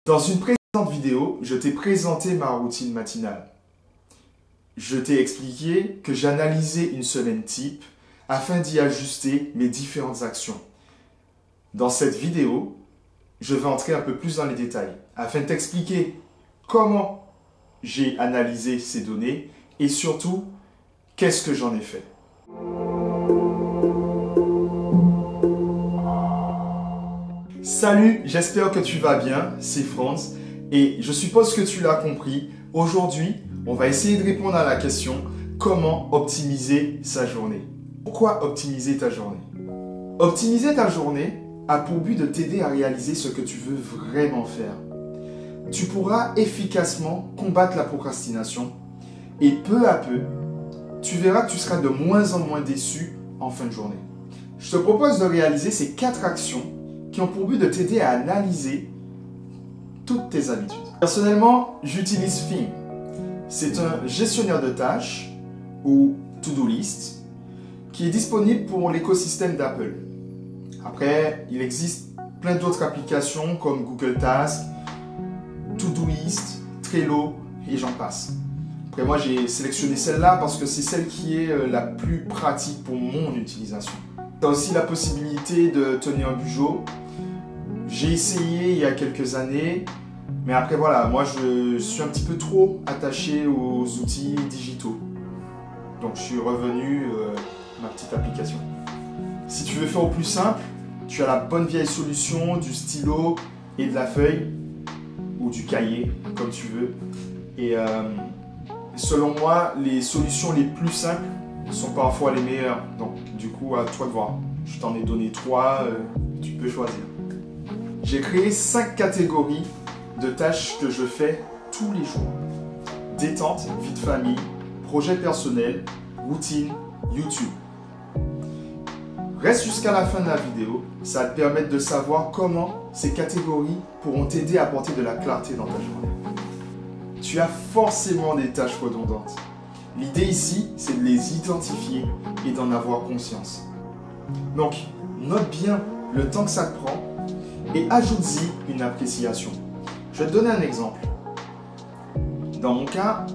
Dans une précédente vidéo, je t'ai présenté ma routine matinale. Je t'ai expliqué que j'analysais une semaine type afin d'y ajuster mes différentes actions. Dans cette vidéo, je vais entrer un peu plus dans les détails afin de t'expliquer comment j'ai analysé ces données et surtout, qu'est-ce que j'en ai fait. Salut, j'espère que tu vas bien, c'est Franz et je suppose que tu l'as compris. Aujourd'hui, on va essayer de répondre à la question comment optimiser sa journée. Pourquoi optimiser ta journée? Optimiser ta journée a pour but de t'aider à réaliser ce que tu veux vraiment faire. Tu pourras efficacement combattre la procrastination et peu à peu, tu verras que tu seras de moins en moins déçu en fin de journée. Je te propose de réaliser ces 4 actions qui ont pour but de t'aider à analyser toutes tes habitudes. Personnellement, j'utilise Theme. C'est un gestionnaire de tâches ou to-do list qui est disponible pour l'écosystème d'Apple. Après, il existe plein d'autres applications comme Google Tasks, Todoist, Trello et j'en passe. Après, moi, j'ai sélectionné celle-là parce que c'est celle qui est la plus pratique pour mon utilisation. Tu as aussi la possibilité de tenir un bureau. J'ai essayé il y a quelques années, mais après, voilà, moi, je suis un petit peu trop attaché aux outils digitaux. Donc, je suis revenu à ma petite application. Si tu veux faire au plus simple, tu as la bonne vieille solution du stylo et de la feuille ou du cahier, comme tu veux. Et selon moi, les solutions les plus simples sont parfois les meilleures. Donc, du coup, à toi de voir. Je t'en ai donné 3, tu peux choisir. J'ai créé 5 catégories de tâches que je fais tous les jours. Détente, vie de famille, projet personnel, routine, YouTube. Reste jusqu'à la fin de la vidéo, ça va te permettre de savoir comment ces catégories pourront t'aider à apporter de la clarté dans ta journée. Tu as forcément des tâches redondantes. L'idée ici, c'est de les identifier et d'en avoir conscience. Donc, note bien le temps que ça te prend et ajoute-y une appréciation. Je vais te donner un exemple. Dans mon cas,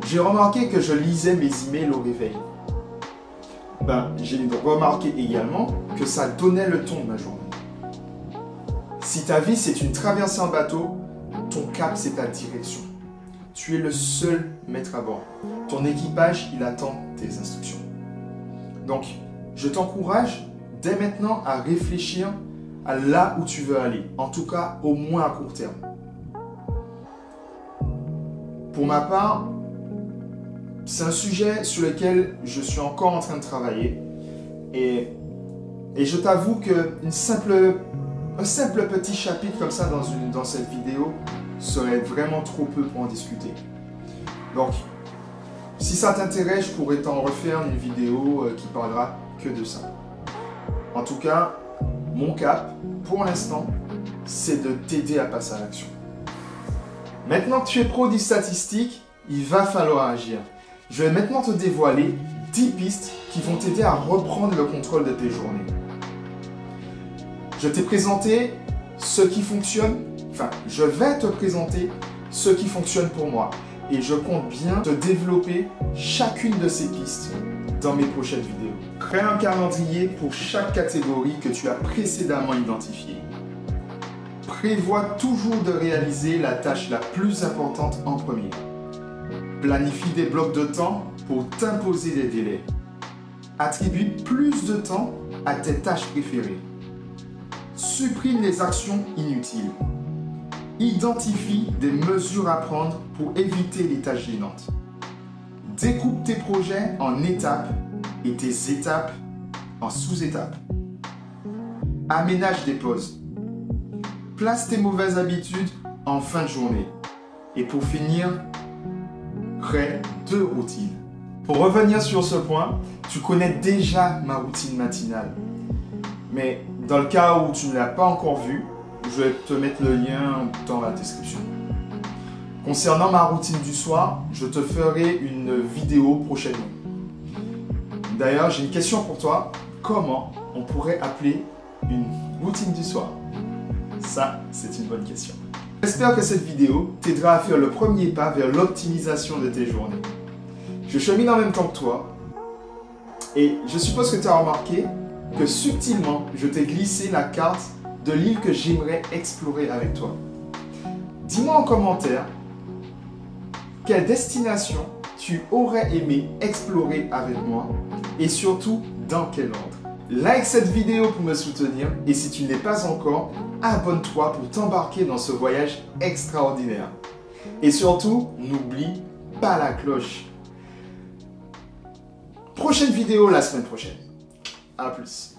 j'ai remarqué que je lisais mes emails au réveil. J'ai remarqué également que ça donnait le ton de ma journée. Si ta vie c'est une traversée en bateau, ton cap c'est ta direction. Tu es le seul maître à bord. Ton équipage, il attend tes instructions. Donc, je t'encourage dès maintenant à réfléchir à là où tu veux aller. En tout cas, au moins à court terme. Pour ma part, c'est un sujet sur lequel je suis encore en train de travailler et je t'avoue qu'un simple petit chapitre comme ça dans cette vidéo serait vraiment trop peu pour en discuter. Donc, si ça t'intéresse, je pourrais t'en refaire une vidéo qui parlera que de ça. En tout cas, mon cap, pour l'instant, c'est de t'aider à passer à l'action. Maintenant que tu es pro des statistiques, il va falloir agir. Je vais maintenant te dévoiler 10 pistes qui vont t'aider à reprendre le contrôle de tes journées. Je t'ai présenté ce qui fonctionne, je vais te présenter ce qui fonctionne pour moi et je compte bien te développer chacune de ces pistes dans mes prochaines vidéos. Crée un calendrier pour chaque catégorie que tu as précédemment identifiée. Prévois toujours de réaliser la tâche la plus importante en premier. Planifie des blocs de temps pour t'imposer des délais. Attribue plus de temps à tes tâches préférées. Supprime les actions inutiles. Identifie des mesures à prendre pour éviter les tâches gênantes. Découpe tes projets en étapes et tes étapes en sous-étapes. Aménage des pauses. Place tes mauvaises habitudes en fin de journée. Et pour finir, crée 2 routines. Pour revenir sur ce point, tu connais déjà ma routine matinale. Mais dans le cas où tu ne l'as pas encore vue, je vais te mettre le lien dans la description. Concernant ma routine du soir, je te ferai une vidéo prochainement. D'ailleurs, j'ai une question pour toi. Comment on pourrait appeler une routine du soir? Ça, c'est une bonne question. J'espère que cette vidéo t'aidera à faire le premier pas vers l'optimisation de tes journées. Je chemine en même temps que toi et je suppose que tu as remarqué que subtilement, je t'ai glissé la carte de l'île que j'aimerais explorer avec toi. Dis-moi en commentaire quelle destination tu aurais aimé explorer avec moi et surtout dans quel ordre. Like cette vidéo pour me soutenir et si tu ne l'es pas encore, abonne-toi pour t'embarquer dans ce voyage extraordinaire. Et surtout, n'oublie pas la cloche. Prochaine vidéo la semaine prochaine. À plus.